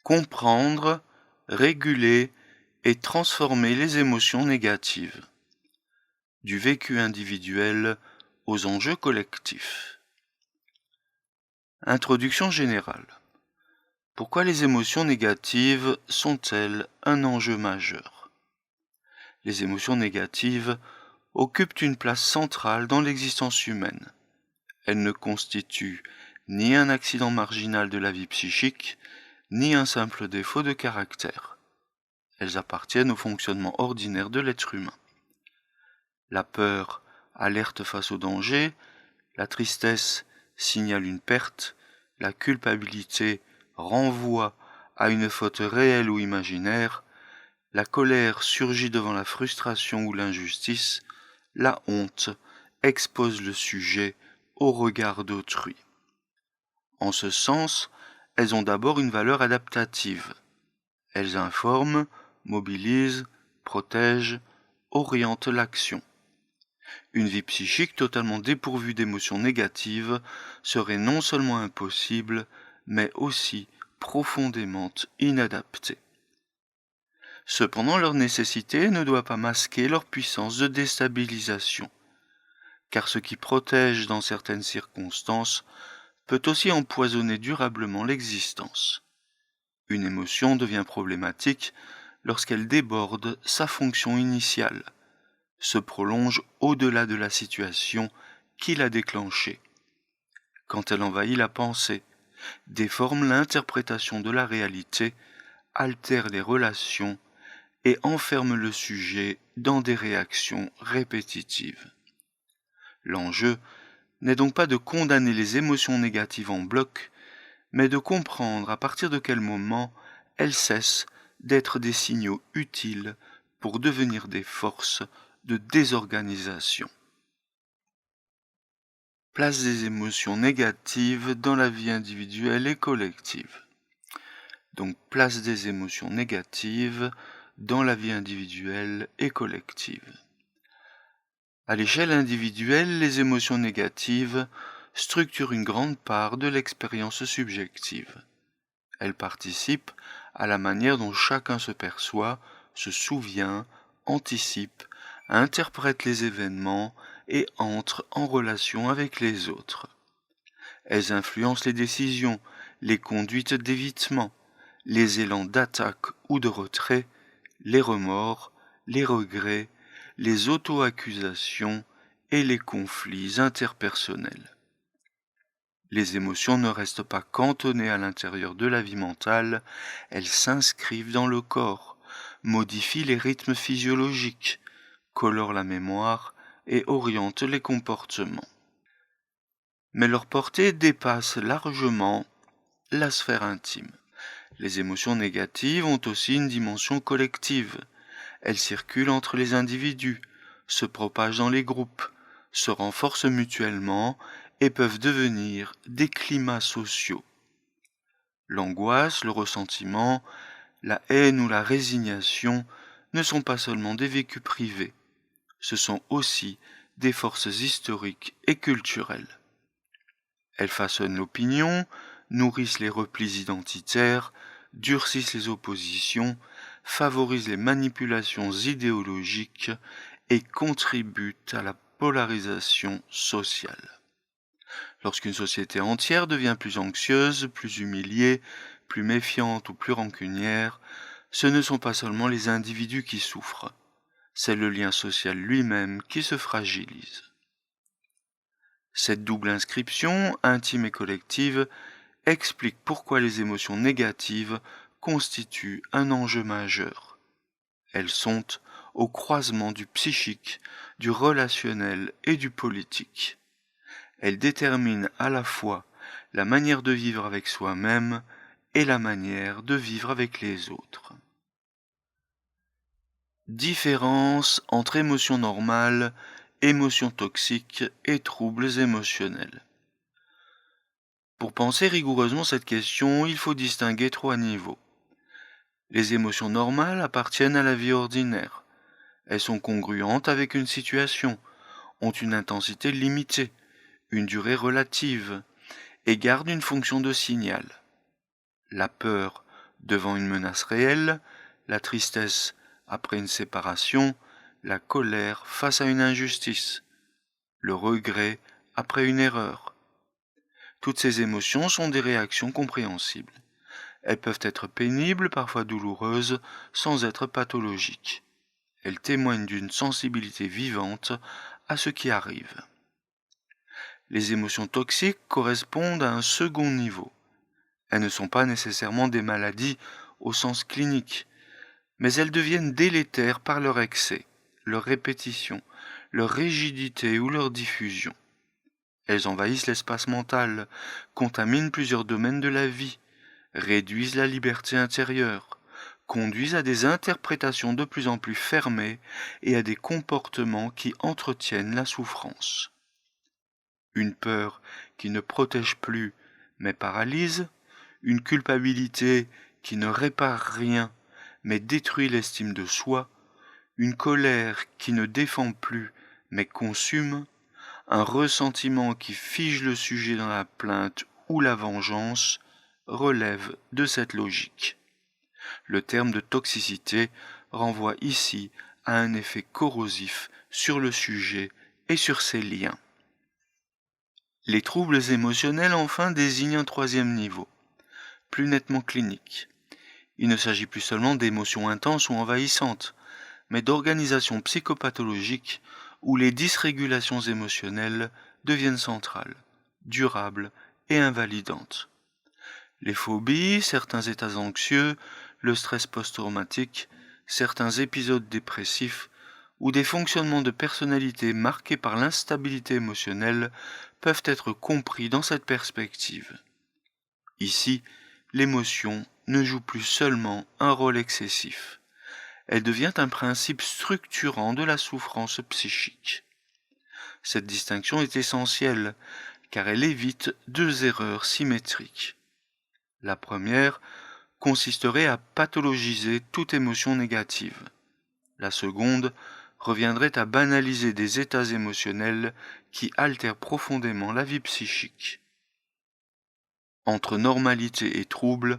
Comprendre, réguler et transformer les émotions négatives. Du vécu individuel aux enjeux collectifs. Introduction générale. Pourquoi les émotions négatives sont-elles un enjeu majeur? Les émotions négatives occupent une place centrale dans l'existence humaine. Elles ne constituent ni un accident marginal de la vie psychique, ni un simple défaut de caractère. Elles appartiennent au fonctionnement ordinaire de l'être humain. La peur alerte face au danger, la tristesse signale une perte, la culpabilité renvoie à une faute réelle ou imaginaire, la colère surgit devant la frustration ou l'injustice, la honte expose le sujet au regard d'autrui. En ce sens, elles ont d'abord une valeur adaptative. Elles informent, mobilisent, protègent, orientent l'action. Une vie psychique totalement dépourvue d'émotions négatives serait non seulement impossible, mais aussi profondément inadaptée. Cependant, leur nécessité ne doit pas masquer leur puissance de déstabilisation, car ce qui protège dans certaines circonstances peut aussi empoisonner durablement l'existence. Une émotion devient problématique lorsqu'elle déborde sa fonction initiale, se prolonge au-delà de la situation qui l'a déclenchée. Quand elle envahit la pensée, déforme l'interprétation de la réalité, altère les relations et enferme le sujet dans des réactions répétitives. L'enjeu n'est donc pas de condamner les émotions négatives en bloc, mais de comprendre à partir de quel moment elles cessent d'être des signaux utiles pour devenir des forces de désorganisation. Place des émotions négatives dans la vie individuelle et collective. Donc, place des émotions négatives dans la vie individuelle et collective. À l'échelle individuelle, les émotions négatives structurent une grande part de l'expérience subjective. Elles participent à la manière dont chacun se perçoit, se souvient, anticipe, interprète les événements et entre en relation avec les autres. Elles influencent les décisions, les conduites d'évitement, les élans d'attaque ou de retrait, les remords, les regrets, les auto-accusations et les conflits interpersonnels. Les émotions ne restent pas cantonnées à l'intérieur de la vie mentale, elles s'inscrivent dans le corps, modifient les rythmes physiologiques, colorent la mémoire et orientent les comportements. Mais leur portée dépasse largement la sphère intime. Les émotions négatives ont aussi une dimension collective. Elles circulent entre les individus, se propagent dans les groupes, se renforcent mutuellement et peuvent devenir des climats sociaux. L'angoisse, le ressentiment, la haine ou la résignation ne sont pas seulement des vécus privés, ce sont aussi des forces historiques et culturelles. Elles façonnent l'opinion, nourrissent les replis identitaires, durcissent les oppositions, favorisent les manipulations idéologiques et contribuent à la polarisation sociale. Lorsqu'une société entière devient plus anxieuse, plus humiliée, plus méfiante ou plus rancunière, ce ne sont pas seulement les individus qui souffrent, c'est le lien social lui-même qui se fragilise. Cette double inscription, intime et collective, explique pourquoi les émotions négatives constituent un enjeu majeur. Elles sont au croisement du psychique, du relationnel et du politique. Elles déterminent à la fois la manière de vivre avec soi-même et la manière de vivre avec les autres. Différence entre émotions normales, émotions toxiques et troubles émotionnels. Pour penser rigoureusement cette question, il faut distinguer 3 niveaux. Les émotions normales appartiennent à la vie ordinaire. Elles sont congruentes avec une situation, ont une intensité limitée, une durée relative, et gardent une fonction de signal. La peur devant une menace réelle, la tristesse après une séparation, la colère face à une injustice, le regret après une erreur. Toutes ces émotions sont des réactions compréhensibles. Elles peuvent être pénibles, parfois douloureuses, sans être pathologiques. Elles témoignent d'une sensibilité vivante à ce qui arrive. Les émotions toxiques correspondent à un second niveau. Elles ne sont pas nécessairement des maladies au sens clinique, mais elles deviennent délétères par leur excès, leur répétition, leur rigidité ou leur diffusion. Elles envahissent l'espace mental, contaminent plusieurs domaines de la vie, réduisent la liberté intérieure, conduisent à des interprétations de plus en plus fermées et à des comportements qui entretiennent la souffrance. Une peur qui ne protège plus mais paralyse, une culpabilité qui ne répare rien mais détruit l'estime de soi, une colère qui ne défend plus mais consume, un ressentiment qui fige le sujet dans la plainte ou la vengeance, relève de cette logique. Le terme de toxicité renvoie ici à un effet corrosif sur le sujet et sur ses liens. Les troubles émotionnels enfin désignent un troisième niveau, plus nettement clinique. Il ne s'agit plus seulement d'émotions intenses ou envahissantes, mais d'organisations psychopathologiques où les dysrégulations émotionnelles deviennent centrales, durables et invalidantes. Les phobies, certains états anxieux, le stress post-traumatique, certains épisodes dépressifs ou des fonctionnements de personnalité marqués par l'instabilité émotionnelle peuvent être compris dans cette perspective. Ici, l'émotion ne joue plus seulement un rôle excessif. Elle devient un principe structurant de la souffrance psychique. Cette distinction est essentielle car elle évite deux erreurs symétriques. La première consisterait à pathologiser toute émotion négative. La seconde reviendrait à banaliser des états émotionnels qui altèrent profondément la vie psychique. Entre normalité et trouble,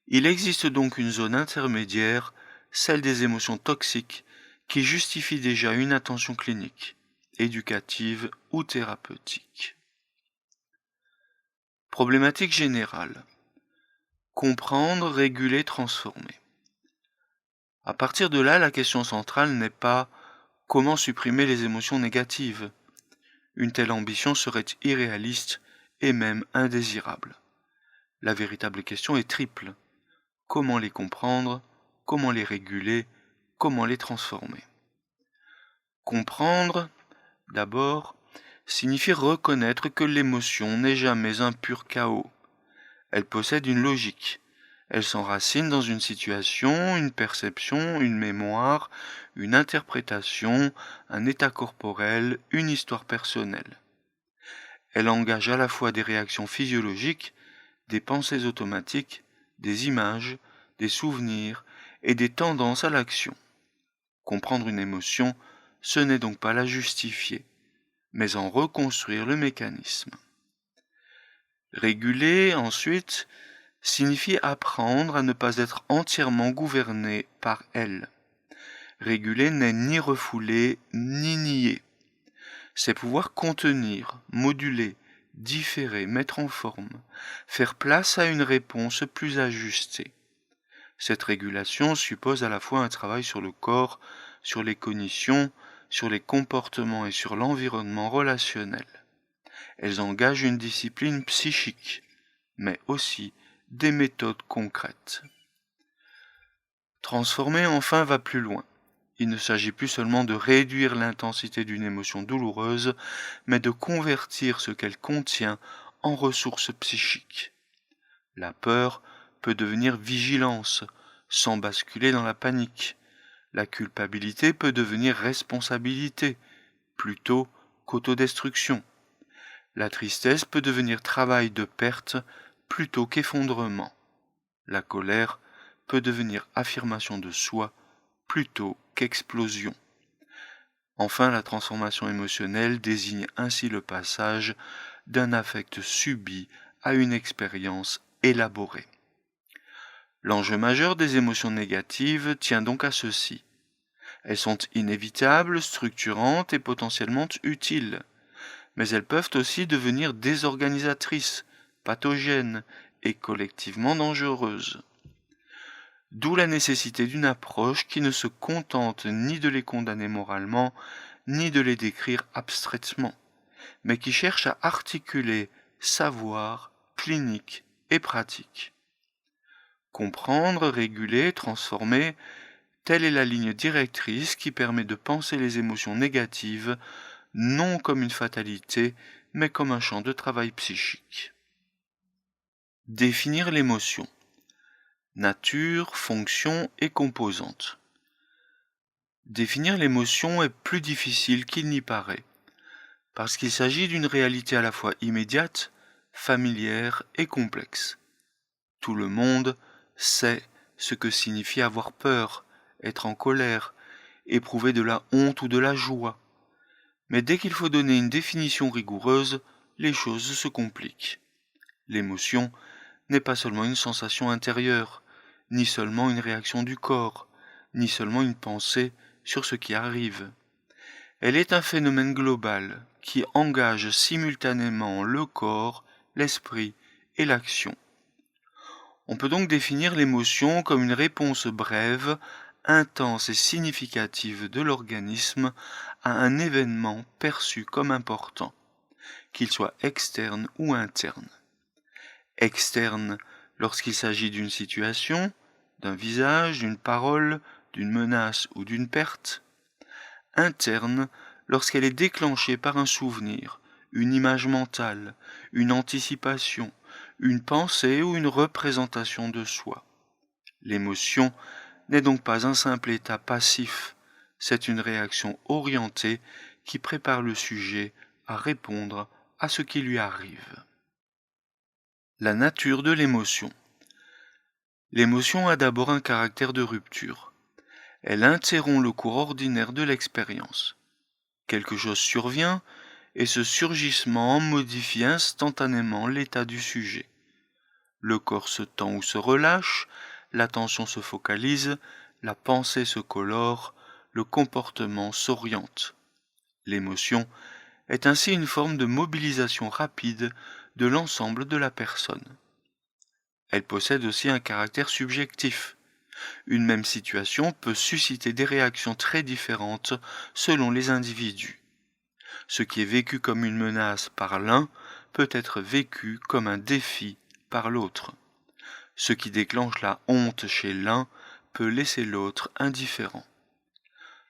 il existe donc une zone intermédiaire, celle des émotions toxiques, qui justifie déjà une attention clinique, éducative ou thérapeutique. Problématique générale. Comprendre, réguler, transformer. À partir de là, la question centrale n'est pas comment supprimer les émotions négatives. Une telle ambition serait irréaliste et même indésirable. La véritable question est triple. Comment les comprendre, comment les réguler, comment les transformer. Comprendre, d'abord, signifie reconnaître que l'émotion n'est jamais un pur chaos. Elle possède une logique. Elle s'enracine dans une situation, une perception, une mémoire, une interprétation, un état corporel, une histoire personnelle. Elle engage à la fois des réactions physiologiques, des pensées automatiques, des images, des souvenirs et des tendances à l'action. Comprendre une émotion, ce n'est donc pas la justifier, mais en reconstruire le mécanisme. Réguler, ensuite, signifie apprendre à ne pas être entièrement gouverné par elle. Réguler n'est ni refouler, ni nier. C'est pouvoir contenir, moduler, différer, mettre en forme, faire place à une réponse plus ajustée. Cette régulation suppose à la fois un travail sur le corps, sur les cognitions, sur les comportements et sur l'environnement relationnel. Elles engagent une discipline psychique, mais aussi des méthodes concrètes. Transformer enfin va plus loin. Il ne s'agit plus seulement de réduire l'intensité d'une émotion douloureuse, mais de convertir ce qu'elle contient en ressources psychiques. La peur peut devenir vigilance, sans basculer dans la panique. La culpabilité peut devenir responsabilité, plutôt qu'autodestruction. La tristesse peut devenir travail de perte, plutôt qu'effondrement. La colère peut devenir affirmation de soi, plutôt qu'explosion. Enfin, la transformation émotionnelle désigne ainsi le passage d'un affect subi à une expérience élaborée. L'enjeu majeur des émotions négatives tient donc à ceci. Elles sont inévitables, structurantes et potentiellement utiles, mais elles peuvent aussi devenir désorganisatrices, pathogènes et collectivement dangereuses. D'où la nécessité d'une approche qui ne se contente ni de les condamner moralement, ni de les décrire abstraitement, mais qui cherche à articuler savoir, clinique et pratique. Comprendre, réguler, transformer, telle est la ligne directrice qui permet de penser les émotions négatives non comme une fatalité, mais comme un champ de travail psychique. Définir l'émotion. Nature, fonction et composante. Définir l'émotion est plus difficile qu'il n'y paraît, parce qu'il s'agit d'une réalité à la fois immédiate, familière et complexe. Tout le monde sait ce que signifie avoir peur, être en colère, éprouver de la honte ou de la joie. Mais dès qu'il faut donner une définition rigoureuse, les choses se compliquent. L'émotion n'est pas seulement une sensation intérieure, ni seulement une réaction du corps, ni seulement une pensée sur ce qui arrive. Elle est un phénomène global qui engage simultanément le corps, l'esprit et l'action. On peut donc définir l'émotion comme une réponse brève, intense et significative de l'organisme à un événement perçu comme important, qu'il soit externe ou interne. Externe lorsqu'il s'agit d'une situation, d'un visage, d'une parole, d'une menace ou d'une perte. Interne lorsqu'elle est déclenchée par un souvenir, une image mentale, une anticipation, une pensée ou une représentation de soi. L'émotion n'est donc pas un simple état passif, c'est une réaction orientée qui prépare le sujet à répondre à ce qui lui arrive. La nature de l'émotion. L'émotion a d'abord un caractère de rupture. Elle interrompt le cours ordinaire de l'expérience. Quelque chose survient et ce surgissement modifie instantanément l'état du sujet. Le corps se tend ou se relâche, l'attention se focalise, la pensée se colore, le comportement s'oriente. L'émotion est ainsi une forme de mobilisation rapide de l'ensemble de la personne. Elle possède aussi un caractère subjectif. Une même situation peut susciter des réactions très différentes selon les individus. Ce qui est vécu comme une menace par l'un peut être vécu comme un défi par l'autre. Ce qui déclenche la honte chez l'un peut laisser l'autre indifférent.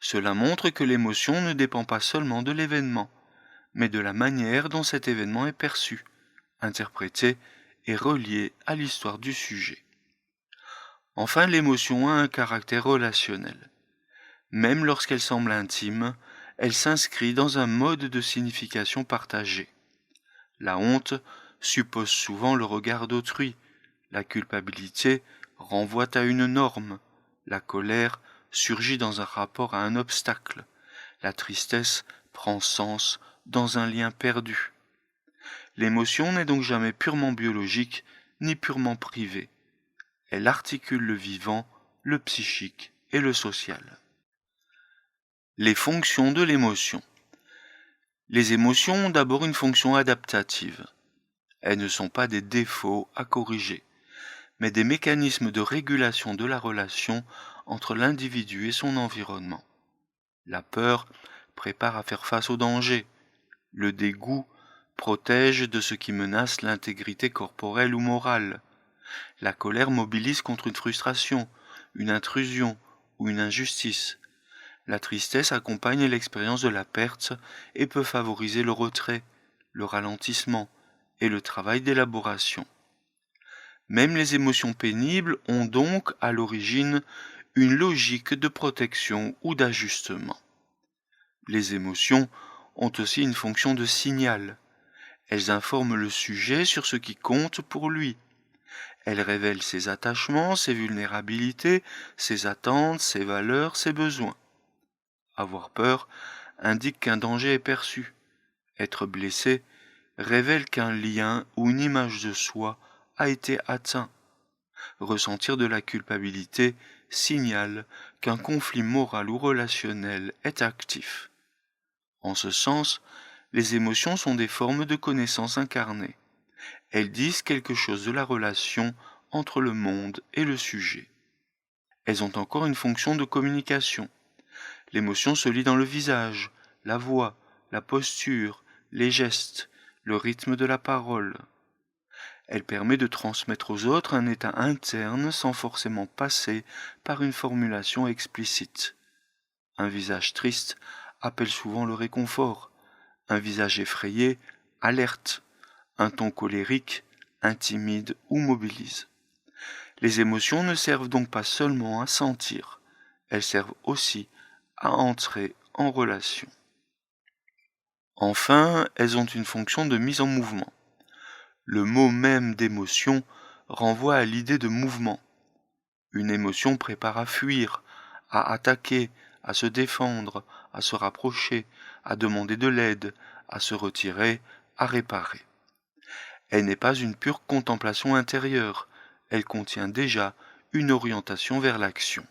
Cela montre que l'émotion ne dépend pas seulement de l'événement, mais de la manière dont cet événement est perçu, interprété et relié à l'histoire du sujet. Enfin, l'émotion a un caractère relationnel. Même lorsqu'elle semble intime, elle s'inscrit dans un mode de signification partagé. La honte suppose souvent le regard d'autrui, la culpabilité renvoie à une norme, la colère surgit dans un rapport à un obstacle, la tristesse prend sens dans un lien perdu. L'émotion n'est donc jamais purement biologique ni purement privée. Elle articule le vivant, le psychique et le social. Les fonctions de l'émotion. Les émotions ont d'abord une fonction adaptative. Elles ne sont pas des défauts à corriger, mais des mécanismes de régulation de la relation entre l'individu et son environnement. La peur prépare à faire face au danger. Le dégoût protège de ce qui menace l'intégrité corporelle ou morale. La colère mobilise contre une frustration, une intrusion ou une injustice. La tristesse accompagne l'expérience de la perte et peut favoriser le retrait, le ralentissement et le travail d'élaboration. Même les émotions pénibles ont donc à l'origine une logique de protection ou d'ajustement. Les émotions ont aussi une fonction de signal. Elles informent le sujet sur ce qui compte pour lui. Elles révèlent ses attachements, ses vulnérabilités, ses attentes, ses valeurs, ses besoins. Avoir peur indique qu'un danger est perçu. Être blessé révèle qu'un lien ou une image de soi a été atteint. Ressentir de la culpabilité signale qu'un conflit moral ou relationnel est actif. En ce sens, les émotions sont des formes de connaissance incarnées. Elles disent quelque chose de la relation entre le monde et le sujet. Elles ont encore une fonction de communication. L'émotion se lit dans le visage, la voix, la posture, les gestes, le rythme de la parole. Elle permet de transmettre aux autres un état interne sans forcément passer par une formulation explicite. Un visage triste appelle souvent le réconfort, un visage effrayé alerte, un ton colérique intimide ou mobilise. Les émotions ne servent donc pas seulement à sentir, elles servent aussi à entrer en relation. Enfin, elles ont une fonction de mise en mouvement. Le mot même d'émotion renvoie à l'idée de mouvement. Une émotion prépare à fuir, à attaquer, à se défendre, à se rapprocher, à demander de l'aide, à se retirer, à réparer. Elle n'est pas une pure contemplation intérieure, elle contient déjà une orientation vers l'action.